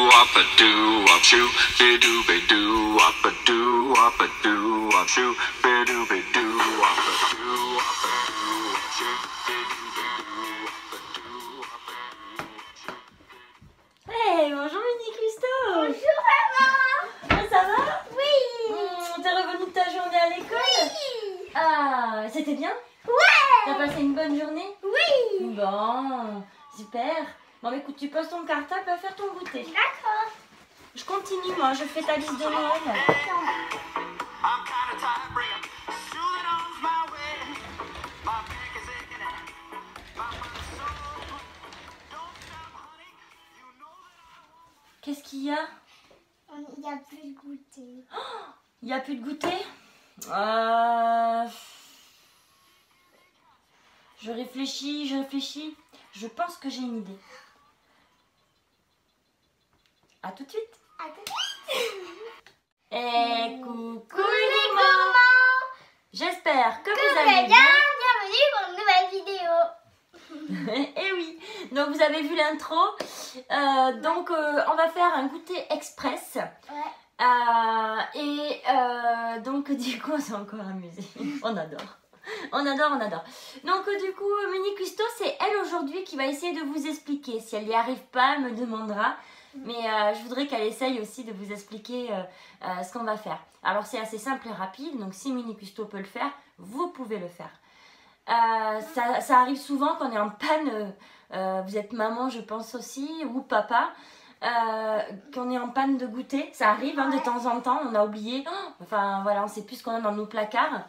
wop a doo wop shoo, be doo be doo wop a doo wop a doo wop shoo, be doo be doo wop a doo wop a doo wop shoo, be doo be doo wop a doo wop a doo wop shoo. Hey, bonjour Mini Custo. Bonjour maman. Ça va? Oui. T'es revenu de ta journée à l'école? Oui. Ah, c'était bien? Ouais. T'as passé une bonne journée? Oui. Bon, super. Bon, bah, écoute, tu poses ton cartable, va faire ton goûter. D'accord. Je continue, moi, je fais ta liste de Noël. I'm kinda tired, bring a soothing arms my way. My back is aching and my mind's so good. Don't stop, honey. You know that I want. Qu'est-ce qu'il y a? Il n'y a plus de goûter. Il n'y a plus de goûter? Je réfléchis. Je pense que j'ai une idée. À tout de suite. À tout de suite. Et coucou les les mamans. mamans. J'espère que vous allez bien. Bienvenue pour une nouvelle vidéo. Eh oui, donc vous avez vu l'intro. On va faire un goûter express. Ouais. Donc du coup on s'est encore amusé. On adore. Donc du coup Mini Custo, c'est elle aujourd'hui qui va essayer de vous expliquer. Si elle n'y arrive pas, elle me demandera. Mais je voudrais qu'elle essaye aussi de vous expliquer ce qu'on va faire. Alors c'est assez simple et rapide. Donc si Mini Custo peut le faire, vous pouvez le faire. Ça arrive souvent qu'on est en panne. Vous êtes maman, je pense aussi, ou papa. Qu'on est en panne de goûter, ça arrive de temps en temps, on a oublié, enfin voilà, on sait plus ce qu'on a dans nos placards.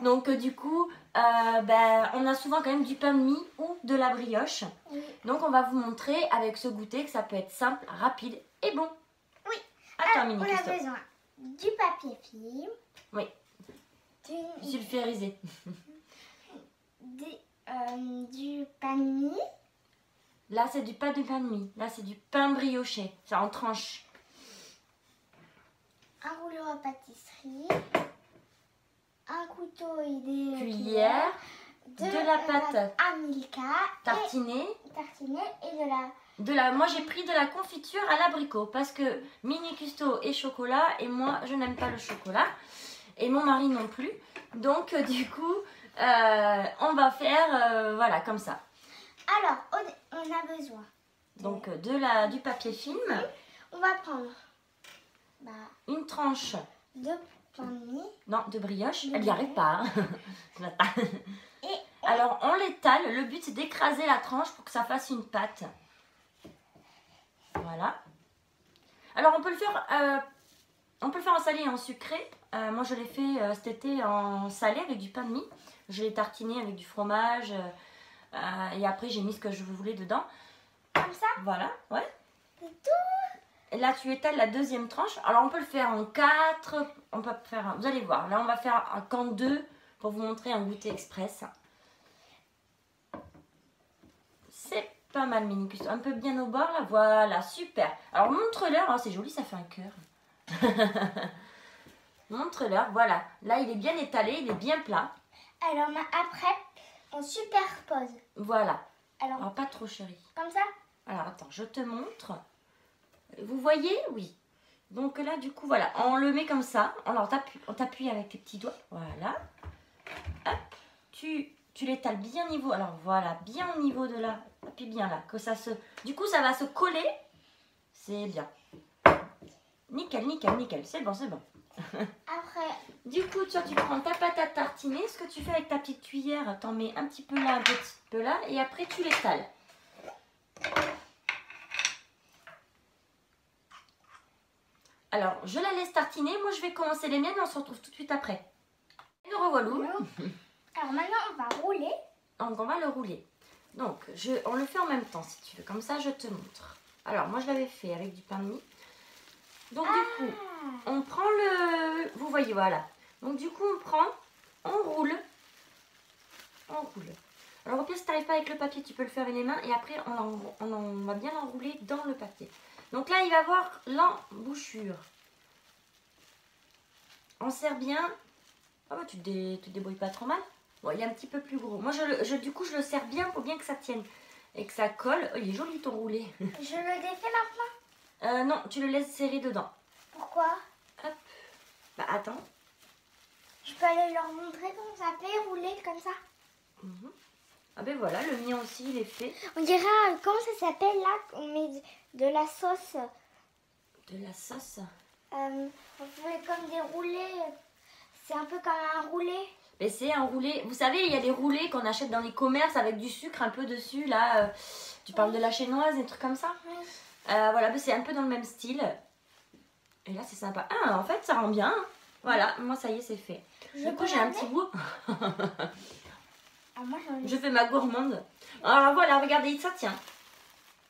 Donc du coup, on a souvent quand même du pain de mie ou de la brioche. Oui. Donc on va vous montrer avec ce goûter que ça peut être simple, rapide et bon. Oui. Attends, Alors, Mini on a Custo. besoin du papier film. Oui. Sulfurisé. Du pain de mie. Là c'est du pas de pain de mie, là c'est du pain brioché, c'est en tranches. Un rouleau à pâtisserie. Un couteau et des Cuillère, de la pâte à Milka. tartinée. Tartinée et de la... Moi j'ai pris de la confiture à l'abricot parce que Mini Custo est chocolat et moi je n'aime pas le chocolat et mon mari non plus. Donc du coup on va faire voilà comme ça. Alors on a besoin Donc du papier film, on va prendre une tranche de pain de mie. non, de brioche, De elle n'y arrive pas. Hein. Et Alors on l'étale, le but c'est d'écraser la tranche pour que ça fasse une pâte. Voilà. Alors on peut le faire en salé et en sucré. Moi je l'ai fait cet été en salé avec du pain de mie. Je l'ai tartiné avec du fromage et après j'ai mis ce que je voulais dedans. comme ça. Voilà, ouais. C'est tout. Et là tu étales la deuxième tranche. Alors on peut le faire en 4, on peut faire, vous allez voir. Là on va faire en 2 pour vous montrer un goûter express. C'est pas mal Mini Custo, un peu bien au bord là, voilà, super. Alors montre-leur, c'est joli, ça fait un cœur. Montre-leur, voilà. Là il est bien étalé, il est bien plat. Alors après on superpose. Voilà. Alors Pas trop chérie. comme ça. Alors attends, je te montre. Vous voyez? Oui. Donc là du coup voilà, on le met comme ça. Alors on t'appuie avec tes petits doigts. Voilà. Hop. Tu l'étales bien au niveau. Alors voilà, bien au niveau de là. Appuie bien là. Que ça se. Du coup ça va se coller. C'est bien. Nickel. C'est bon. Après Du coup, toi, tu prends ta pâte à tartiner. Ce que tu fais avec ta petite cuillère, t'en mets un petit peu là, un petit peu là. Et après, tu l'étales. Alors, je la laisse tartiner. Moi, je vais commencer les miennes. On se retrouve tout de suite après. Nous revoilà. Alors maintenant on va rouler. Donc, on va le rouler. Donc, on le fait en même temps, si tu veux. Comme ça, je te montre. Alors, moi, je l'avais fait avec du pain de mie. Donc, du coup, on prend le... Vous voyez, voilà. Donc, du coup, on roule. Alors, au pire, si tu n'arrives pas avec le papier, tu peux le faire avec les mains. Et après, on va bien l'enrouler dans le papier. Donc là, il va avoir l'embouchure. On serre bien. Oh, tu te débrouilles pas trop mal. Bon, il est un petit peu plus gros. Moi, du coup, je le serre bien pour bien que ça tienne. Et que ça colle. Oh, il est joli ton roulé. Je le défais maintenant. Non, tu le laisses serrer dedans. Pourquoi? Hop. Bah attends. Je peux aller leur montrer comment ça fait rouler comme ça? Ah ben voilà, le mien aussi il est fait. On dirait, comment ça s'appelle là? On met de la sauce. De la sauce. On fait comme des roulés. C'est un peu comme un roulé. Mais c'est un roulé. Vous savez, il y a des roulés qu'on achète dans les commerces avec du sucre un peu dessus. Là, tu parles de la chinoise, des trucs comme ça. Oui. Voilà, ben, c'est un peu dans le même style. Et là, c'est sympa. Ah, en fait, ça rend bien. Hein. Voilà, moi, ça y est, c'est fait. Du coup, j'ai un petit bout. Ah, moi, j'en ai. Je fais ma gourmande. Alors voilà, regardez, ça tient.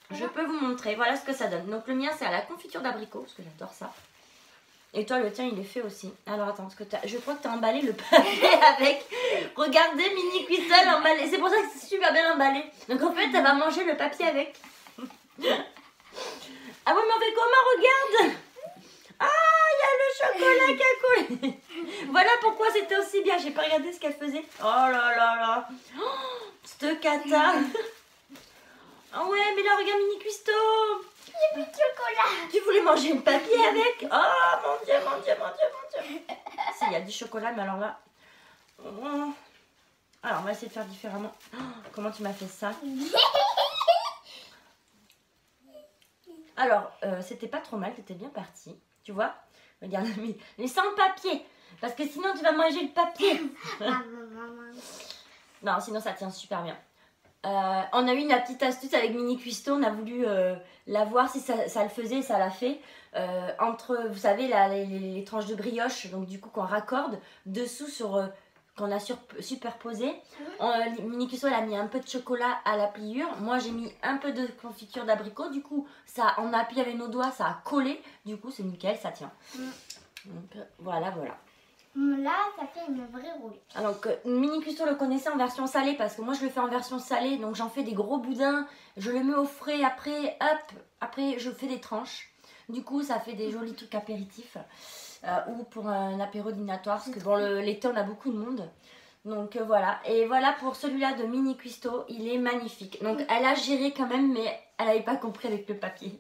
Je peux vous montrer. Voilà ce que ça donne. Donc, le mien, c'est à la confiture d'abricot, parce que j'adore ça. Et toi, le tien, il est fait aussi. Alors, attends, parce que je crois que tu as emballé le papier avec... Regardez, mini cuisson emballé. C'est pour ça que c'est super bien emballé. Donc, en fait, elle va manger le papier avec. Ah oui, mais on fait comment? Regarde. Ah, il y a le chocolat qui a collé. Voilà pourquoi c'était aussi bien. J'ai pas regardé ce qu'elle faisait. Oh là là là. Oh, cette cata. Ah ouais, mais là, regarde, mini cuistot. Il y a plus de chocolat. Tu voulais manger le papier avec? Oh mon Dieu, mon Dieu, mon Dieu, mon Dieu. Si, il y a du chocolat, mais alors là... Oh. Alors, on va essayer de faire différemment. Oh, comment tu m'as fait ça? Alors, c'était pas trop mal, t'étais bien parti. Tu vois? Regarde, mais sans le papier. Parce que sinon, tu vas manger le papier. Non, sinon, ça tient super bien. On a eu une petite astuce avec Mini Cuistot. On a voulu la voir si ça le faisait, ça l'a fait. Entre, vous savez, les tranches de brioche, donc du coup qu'on raccorde, dessous sur qu'on a superposé. Mini Cuistot, elle a mis un peu de chocolat à la pliure. Moi, j'ai mis un peu de confiture d'abricot. Du coup, ça, on a appuyé avec nos doigts, ça a collé. Du coup, c'est nickel, ça tient. Donc, voilà. Là, ça fait une vraie roulée. Donc, Mini Cuistot le connaissait en version salée parce que moi je le fais en version salée. Donc, j'en fais des gros boudins. Je le mets au frais. Après, hop, après je fais des tranches. Du coup, ça fait des jolis trucs apéritifs ou pour un apéro dînatoire. Parce que bon, l'été, on a beaucoup de monde. Donc, voilà. Et voilà pour celui-là de Mini Cuistot. Il est magnifique. Donc, elle a géré quand même, mais elle n'avait pas compris avec le papier.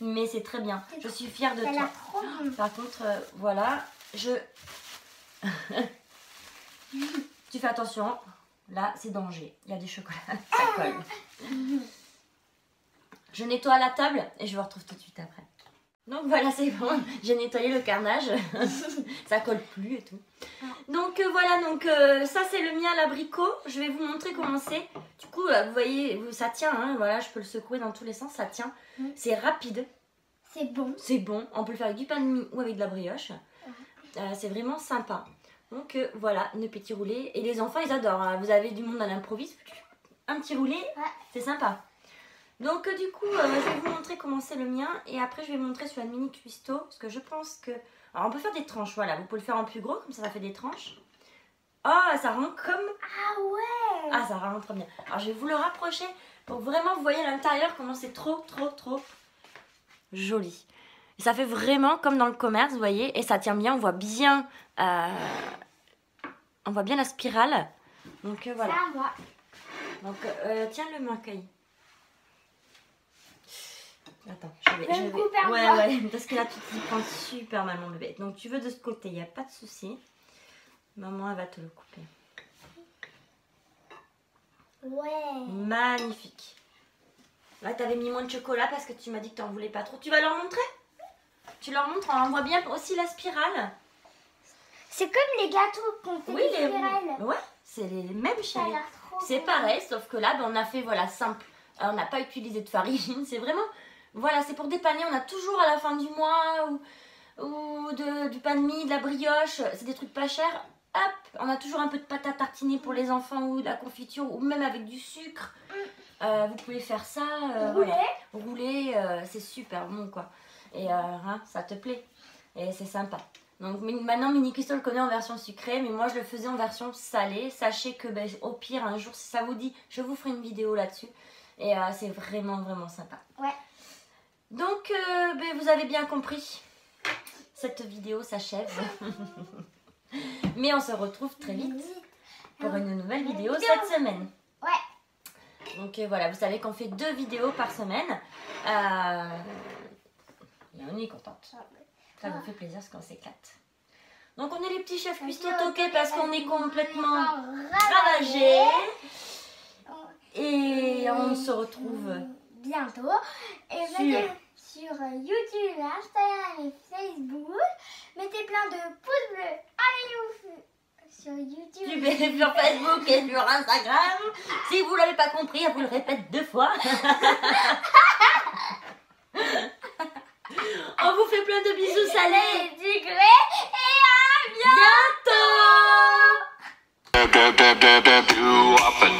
Mais c'est très bien. Je suis fière de Ça a toi. l'air trop bon. Par contre, voilà, tu fais attention, là c'est danger, il y a du chocolat, ça colle. Je nettoie la table et je vous retrouve tout de suite après. Donc voilà, c'est bon, j'ai nettoyé le carnage, ça colle plus et tout. Donc voilà, donc ça c'est le mien, l'abricot. Je vais vous montrer comment c'est. Du coup, vous voyez, ça tient, hein, voilà, je peux le secouer dans tous les sens, ça tient. C'est rapide. C'est bon. C'est bon, on peut le faire avec du pain de mie ou avec de la brioche. C'est vraiment sympa. Donc voilà, une petite roulée. Et les enfants, ils adorent. Hein. Vous avez du monde à l'improviste. Un petit roulé, c'est sympa. Donc du coup, je vais vous montrer comment c'est le mien. Et après, je vais montrer sur la Mini Cuistot. Parce que je pense que... Alors, on peut faire des tranches, voilà. Vous pouvez le faire en plus gros, comme ça fait des tranches. Oh, ça rend comme... Ah ouais. Ah, ça rend trop bien. Alors, je vais vous le rapprocher pour vraiment vous voyez à l'intérieur comment c'est trop joli. Et ça fait vraiment comme dans le commerce, vous voyez. Et ça tient bien, on voit bien la spirale. Donc voilà. Ça, moi. Donc tiens le m'accueille. Attends, je vais me couper un doigt. ouais, parce que là tu t'y prends super mal mon bébé. Donc tu veux de ce côté, il n'y a pas de souci. Maman, elle va te le couper. Ouais. Magnifique. Là, tu avais mis moins de chocolat parce que tu m'as dit que tu n'en voulais pas trop. Tu vas leur montrer? Tu leur montres, on voit bien aussi la spirale. C'est comme les gâteaux qu'on fait des spirales. Ouais, c'est les mêmes Ça a chérie. l'air trop C'est bon. pareil, sauf que là, ben, on a fait voilà simple. On n'a pas utilisé de farine. C'est vraiment, voilà, c'est pour dépanner. On a toujours à la fin du mois ou du pain de mie, de la brioche. C'est des trucs pas chers. Hop, on a toujours un peu de pâte à tartiner pour les enfants ou de la confiture ou même avec du sucre. Vous pouvez faire ça. Rouler, c'est super bon quoi. Et hein, ça te plaît. Et c'est sympa. Donc maintenant Mini Cuistot le connaît en version sucrée, mais moi je le faisais en version salée. Sachez que ben, au pire un jour si ça vous dit, je vous ferai une vidéo là-dessus. Et c'est vraiment sympa. Ouais. Donc ben, vous avez bien compris. Cette vidéo s'achève. Mais on se retrouve très vite pour une nouvelle vidéo cette semaine. Ouais. Donc voilà, vous savez qu'on fait 2 vidéos par semaine. On est contente. Ah, Ça nous fait plaisir parce qu'on s'éclate. Donc on est les petits chefs cuistots toqués parce qu'on est complètement ravagés. Et on se retrouve bientôt. Et sur YouTube, Instagram et Facebook. Mettez plein de pouces bleus. Allez-vous sur YouTube. sur Facebook et sur Instagram. Si vous l'avez pas compris, je vous le répète 2 fois. On vous fait plein de bisous salés. Du gré et à bientôt. Bientôt. Do up and